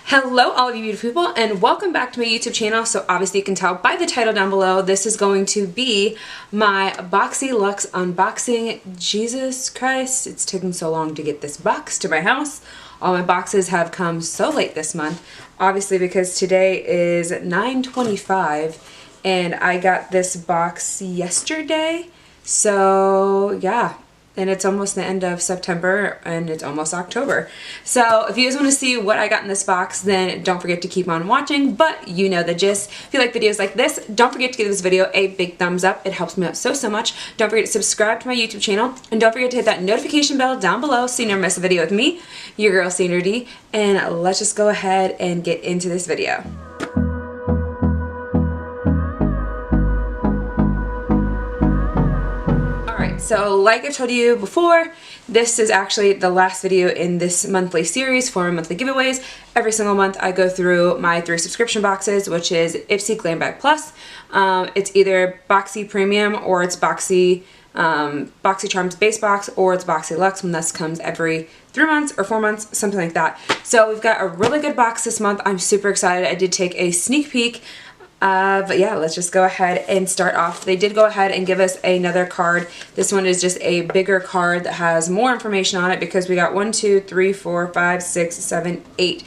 Hello all of you beautiful people and welcome back to my YouTube channel. So obviously you can tell by the title down below, this is going to be my Boxyluxe unboxing. Jesus Christ, it's taken so long to get this box to my house. All my boxes have come so late this month, obviously because today is 9/25 and I got this box yesterday. So yeah. And it's almost the end of September and it's almost October. So if you guys want to see what I got in this box, then don't forget to keep on watching, but you know the gist. If you like videos like this, don't forget to give this video a big thumbs up. It helps me out so much. Don't forget to subscribe to my YouTube channel and don't forget to hit that notification bell down below so you never miss a video with me, your girl Sandra D. And let's just go ahead and get into this video. So like I told you before, this is actually the last video in this monthly series for monthly giveaways. Every single month I go through my 3 subscription boxes, which is Ipsy Glam Bag Plus. It's either Boxy Premium or it's BOXYCHARM's base box or it's Boxyluxe, when this comes every 3 months or 4 months, something like that. So we've got a really good box this month. I'm super excited. I did take a sneak peek. But yeah, let's just go ahead and start off. They did go ahead and give us another card. This one is just a bigger card that has more information on it because we got 1, 2, 3, 4, 5, 6, 7, 8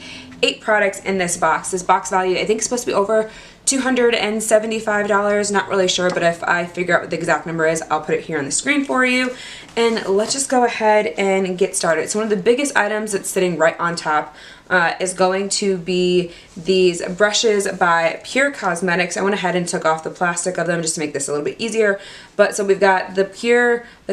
products in this box. This box value I think is supposed to be over $275, not really sure, but if I figure out what the exact number is, I'll put it here on the screen for you. And let's just go ahead and get started. So one of the biggest items that's sitting right on top is going to be these brushes by Pure Cosmetics. I went ahead and took off the plastic of them just to make this a little bit easier. But so we've got the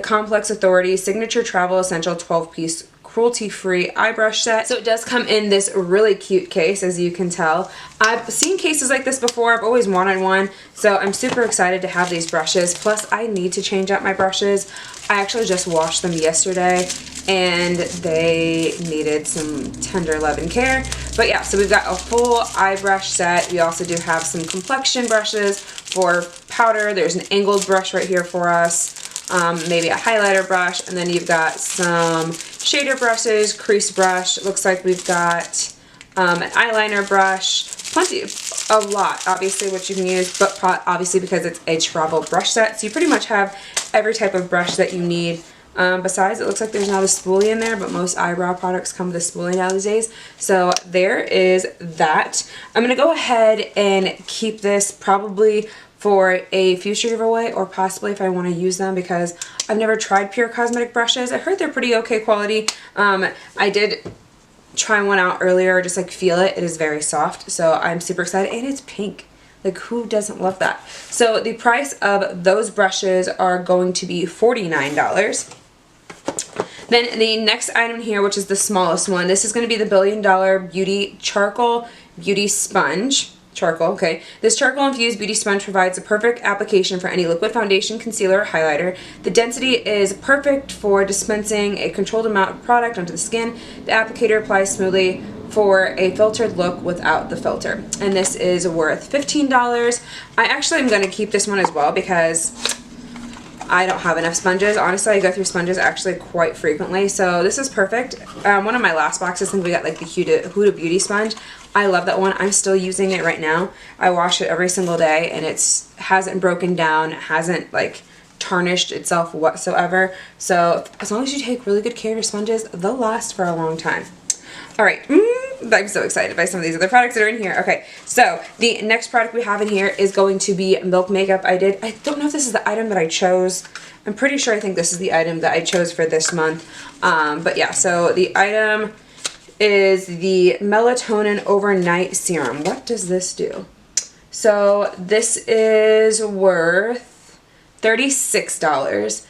Complex Authority Signature Travel Essential 12-piece cruelty-free eye brush set. So it does come in this really cute case, as you can tell. I've seen cases like this before. I've always wanted one, so I'm super excited to have these brushes. Plus, I need to change out my brushes. I actually just washed them yesterday, and they needed some tender love and care. But yeah, so we've got a full eye brush set. We also do have some complexion brushes for powder. There's an angled brush right here for us. Maybe a highlighter brush, and then you've got some shader brushes, crease brush. It looks like we've got an eyeliner brush, a lot obviously what you can use, but obviously because it's a travel brush set, so you pretty much have every type of brush that you need. Besides, it looks like there's not a spoolie in there, but most eyebrow products come with a spoolie nowadays. So there is that. I'm going to go ahead and keep this probably for a future giveaway, or possibly if I want to use them, because I've never tried Pure Cosmetic brushes. I heard they're pretty okay quality. I did try one out earlier, just like feel it. It is very soft, so I'm super excited, and it's pink. Like, who doesn't love that? So the price of those brushes are going to be $49. Then the next item here, which is the smallest one, this is going to be the $1 Billion Beauty Charcoal Beauty Sponge. Charcoal, okay. This charcoal infused beauty sponge provides a perfect application for any liquid foundation, concealer, or highlighter. The density is perfect for dispensing a controlled amount of product onto the skin. The applicator applies smoothly for a filtered look without the filter. And this is worth $15. I actually am going to keep this one as well because I don't have enough sponges. Honestly, I go through sponges actually quite frequently, so this is perfect. One of my last boxes, I think we got like the Huda Beauty sponge. I love that one. I'm still using it right now. I wash it every single day, and hasn't broken down, hasn't like tarnished itself whatsoever. So as long as you take really good care of your sponges, they'll last for a long time. All right, I'm so excited by some of these other products that are in here. Okay, so the next product we have in here is going to be Milk Makeup. I don't know if this is the item that I chose. I'm pretty sure I think this is the item that I chose for this month. But yeah, so the item is the Melatonin Overnight Serum. What does this do? So this is worth $36.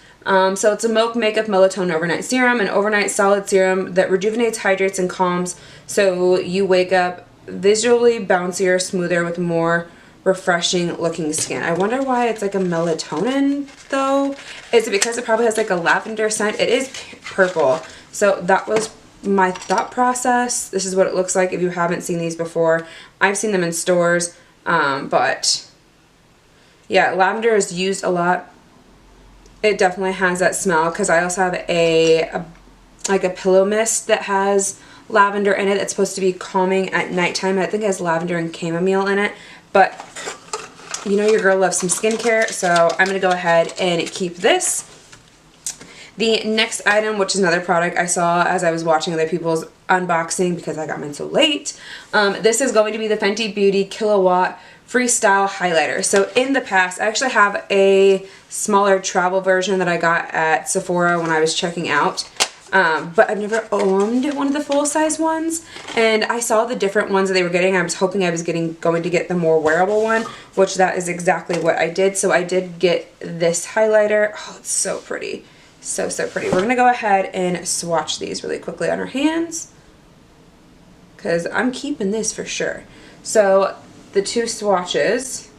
So it's a Milk Makeup Melatonin Overnight Serum, an overnight solid serum that rejuvenates, hydrates, and calms, so you wake up visually bouncier, smoother, with more refreshing looking skin. I wonder why it's like a melatonin though. Is it because it probably has like a lavender scent? It is purple. So that was my thought process. This is what it looks like if you haven't seen these before. I've seen them in stores, but yeah, lavender is used a lot. It definitely has that smell, because I also have a pillow mist that has lavender in it. It's supposed to be calming at nighttime. I think it has lavender and chamomile in it, but you know your girl loves some skincare, so I'm going to go ahead and keep this. The next item, which is another product I saw as I was watching other people's unboxing because I got mine so late, this is going to be the Fenty Beauty Kilowatt Freestyle Highlighter. So in the past, I actually have a smaller travel version that I got at Sephora when I was checking out. But I've never owned one of the full-size ones, and I saw the different ones that they were getting. I was hoping I was going to get the more wearable one, which that is exactly what I did. So I did get this highlighter. Oh, it's so pretty. So, so pretty. We're going to go ahead and swatch these really quickly on our hands, because I'm keeping this for sure. So the two swatches,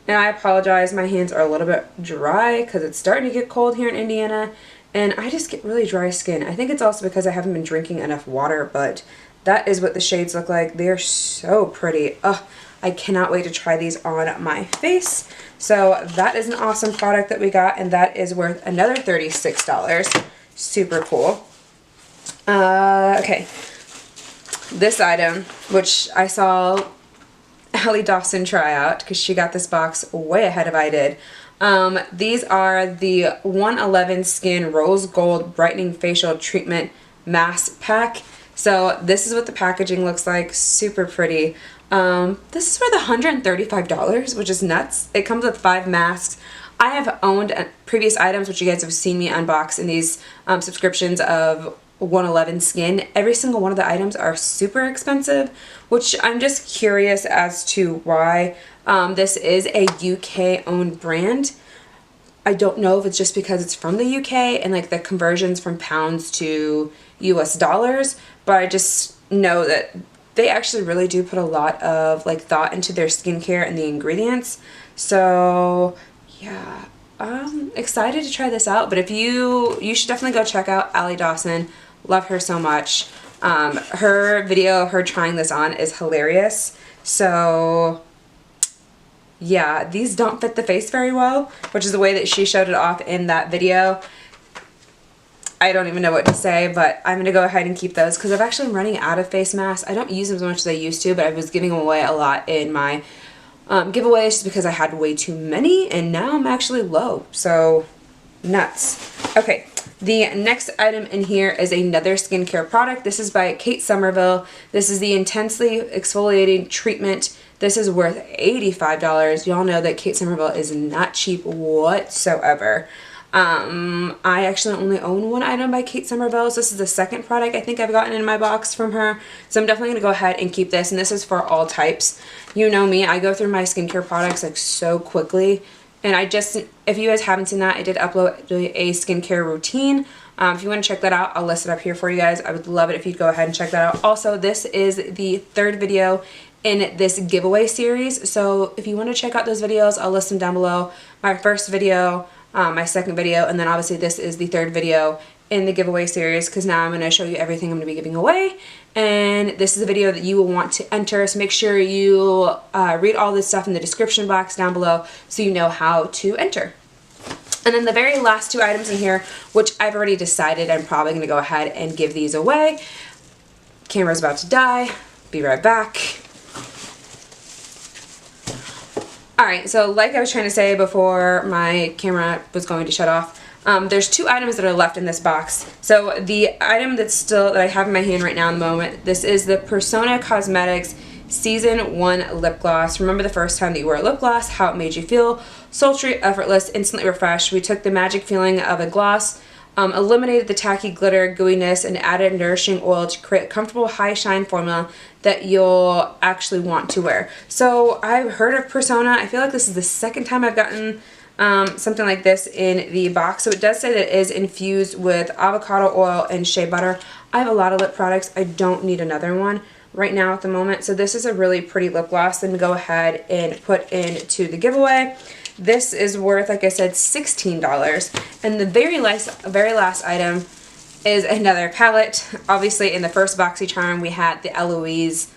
and I apologize, my hands are a little bit dry because it's starting to get cold here in Indiana, and I just get really dry skin. I think it's also because I haven't been drinking enough water, but that is what the shades look like. They're so pretty. Ugh, I cannot wait to try these on my face. So that is an awesome product that we got, and that is worth another $36. Super cool. Okay. This item, which I saw Allie Dawson try out because she got this box way ahead of I did. These are the 111 Skin Rose Gold Brightening Facial Treatment Mask Pack. So this is what the packaging looks like. Super pretty. This is worth $135, which is nuts. It comes with 5 masks. I have owned previous items, which you guys have seen me unbox in these subscriptions of 111 Skin. Every single one of the items are super expensive, which I'm just curious as to why. This is a UK owned brand. I don't know if it's just because it's from the UK and like the conversions from pounds to US dollars, but I just know that they actually really do put a lot of like thought into their skincare and the ingredients. So yeah, I'm excited to try this out. But if you should definitely go check out Allie Dawson. Love her so much. Her video of her trying this on is hilarious. So yeah, these don't fit the face very well, which is the way that she showed it off in that video. I don't even know what to say, but I'm going to go ahead and keep those because I've actually been running out of face masks. I don't use them as much as I used to, but I was giving them away a lot in my giveaways just because I had way too many, and now I'm actually low. So nuts. Okay, the next item in here is another skincare product. This is by Kate Somerville. This is the Intensely Exfoliating Treatment. This is worth $85. Y'all know that Kate Somerville is not cheap whatsoever. I actually only own one item by Kate Somerville, so this is the second product I think I've gotten in my box from her. So I'm definitely going to go ahead and keep this, and this is for all types. You know me, I go through my skincare products like so quickly, and if you guys haven't seen that, I did upload a skincare routine. If you want to check that out, I'll list it up here for you guys. I would love it if you'd go ahead and check that out. Also, this is the third video in this giveaway series, so if you want to check out those videos, I'll list them down below. My first video, my second video, and then obviously this is the third video in the giveaway series because now I'm going to show you everything I'm going to be giving away, and this is a video that you will want to enter, so make sure you read all this stuff in the description box down below so you know how to enter. And then the very last two items in here, which I've already decided I'm probably going to go ahead and give these away. Camera's about to die. Be right back. Alright, so like I was trying to say before my camera was going to shut off, there's two items that are left in this box. So the item that I have in my hand right now in the moment, this is the Persona Cosmetics Season 1 Lip Gloss. Remember the first time that you wore a lip gloss, how it made you feel? Sultry, effortless, instantly refreshed. We took the magic feeling of a gloss, eliminated the tacky glitter, gooiness, and added nourishing oil to create a comfortable high shine formula that you'll actually want to wear. So I've heard of Persona. I feel like this is the second time I've gotten something like this in the box. So it does say that it is infused with avocado oil and shea butter. I have a lot of lip products. I don't need another one right now at the moment. So this is a really pretty lip gloss. Then go ahead and put into the giveaway. This is worth, like I said, $16. And the very last item is another palette. Obviously, in the first BOXYCHARM, we had the Eloise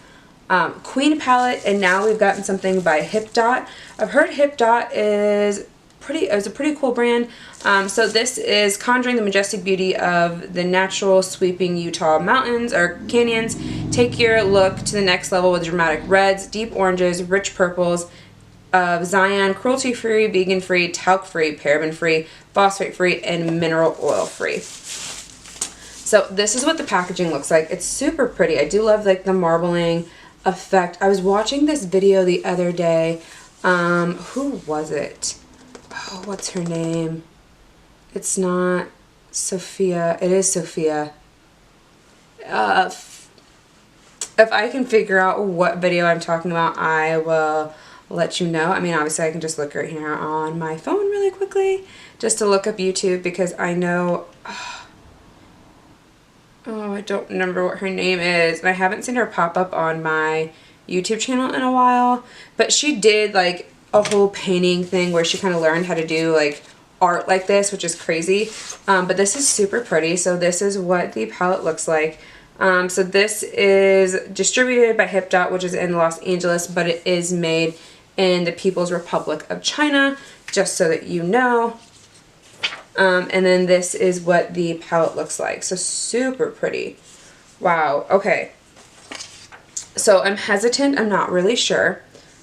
Queen palette, and now we've gotten something by Hip Dot. I've heard Hip Dot is it was a pretty cool brand. So this is conjuring the majestic beauty of the natural sweeping Utah mountains or canyons. Take your look to the next level with dramatic reds, deep oranges, rich purples of Zion, cruelty-free, vegan-free, talc-free, paraben-free, phosphate-free, and mineral oil-free. So this is what the packaging looks like. It's super pretty. I do love like the marbling effect. I was watching this video the other day. Who was it? Oh, what's her name? It's not Sophia. It is Sophia. If I can figure out what video I'm talking about, I will let you know. I mean, obviously I can just look right here on my phone really quickly just to look up YouTube, because I know, oh, I don't remember what her name is. I haven't seen her pop up on my YouTube channel in a while, but she did like a whole painting thing where she kind of learned how to do like art like this, which is crazy. But this is super pretty. So this is what the palette looks like. So this is distributed by Hip Dot, which is in Los Angeles, but it is made in the People's Republic of China, just so that you know. And then this is what the palette looks like. So super pretty. Wow. Okay. So I'm hesitant. I'm not really sure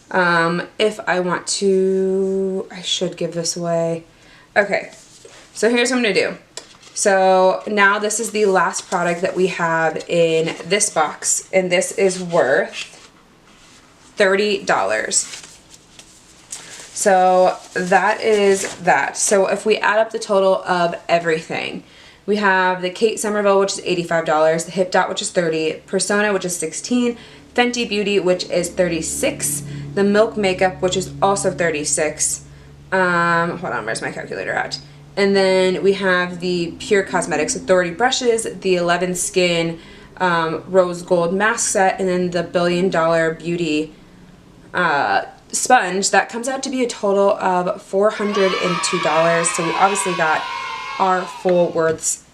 if I want to. I should give this away. Okay. So here's what I'm going to do. So now this is the last product that we have in this box, and this is worth $30. So that is that. So if we add up the total of everything, we have the Kate Somerville, which is $85, the Hip Dot, which is $30, Persona, which is $16, Fenty Beauty, which is $36, the Milk Makeup, which is also $36. Hold on, where's my calculator at? And then we have the Pure Cosmetics Authority brushes, the 11 Skin Rose Gold Mask Set, and then the Billion Dollar Beauty sponge. That comes out to be a total of $402. So we obviously got our full worths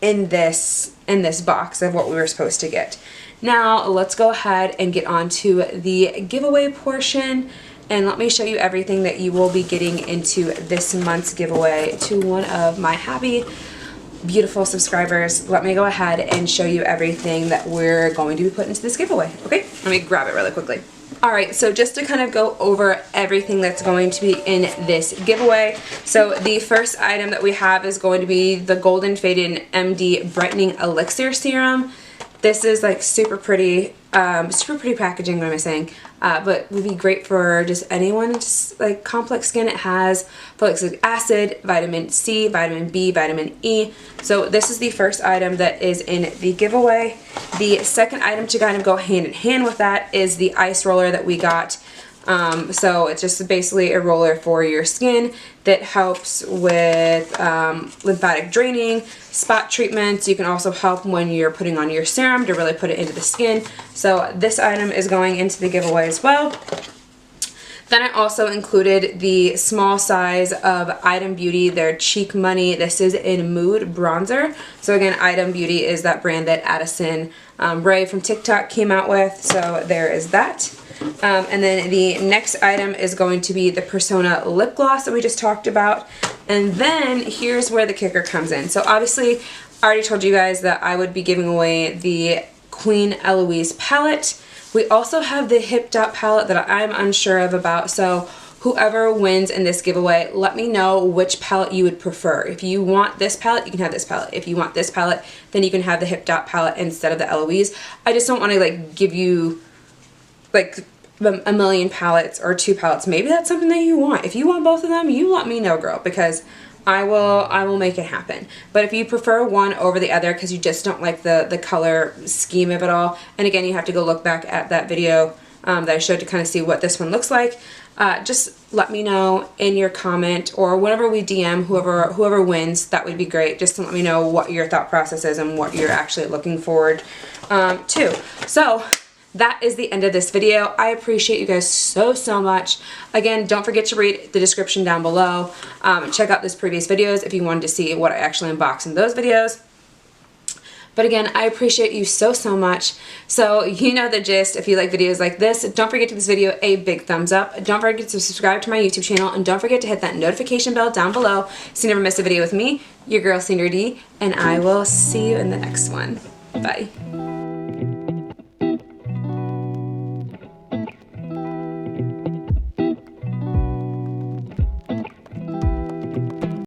in this box of what we were supposed to get. Now let's go ahead and get on to the giveaway portion, and let me show you everything that you will be getting into this month's giveaway to one of my happy, beautiful subscribers. Let me go ahead and show you everything that we're going to be putting into this giveaway. Okay, let me grab it really quickly. Alright, so just to kind of go over everything that's going to be in this giveaway. So the first item that we have is going to be the Golden Faded MD Brightening Elixir Serum. This is like super pretty packaging, what am I saying? But would be great for just anyone, just like complex skin. It has folic acid, vitamin C, vitamin B, vitamin E. So this is the first item that is in the giveaway. The second item to kind of go hand in hand with that is the ice roller that we got. So it's just basically a roller for your skin that helps with lymphatic draining, spot treatments. You can also help when you're putting on your serum to really put it into the skin. So this item is going into the giveaway as well. Then I also included the small size of Item Beauty, their Cheek Money. This is in Mood Bronzer. So again, Item Beauty is that brand that Addison Rae from TikTok came out with. So there is that. And then the next item is going to be the Persona Lip Gloss that we just talked about. And then here's where the kicker comes in. So obviously, I already told you guys that I would be giving away the Queen Eloise palette. We also have the Hip Dot palette that I'm unsure of about. So whoever wins in this giveaway, let me know which palette you would prefer. If you want this palette, you can have this palette. If you want this palette, then you can have the Hip Dot palette instead of the Eloise. I just don't want to like give you like a million palettes or 2 palettes. Maybe that's something that you want. If you want both of them, you let me know, girl, because I will make it happen. But if you prefer one over the other because you just don't like the color scheme of it all, and again, you have to go look back at that video that I showed to kind of see what this one looks like, just let me know in your comment, or whenever we DM whoever wins, that would be great, just to let me know what your thought process is and what you're actually looking forward to. So that is the end of this video. I appreciate you guys so much. Again, don't forget to read the description down below. Check out those previous videos if you wanted to see what I actually unboxed in those videos. But again, I appreciate you so much. So you know the gist. If you like videos like this, don't forget to give this video a big thumbs up. Don't forget to subscribe to my YouTube channel, and don't forget to hit that notification bell down below so you never miss a video with me, your girl Sandra D, and I will see you in the next one. Bye.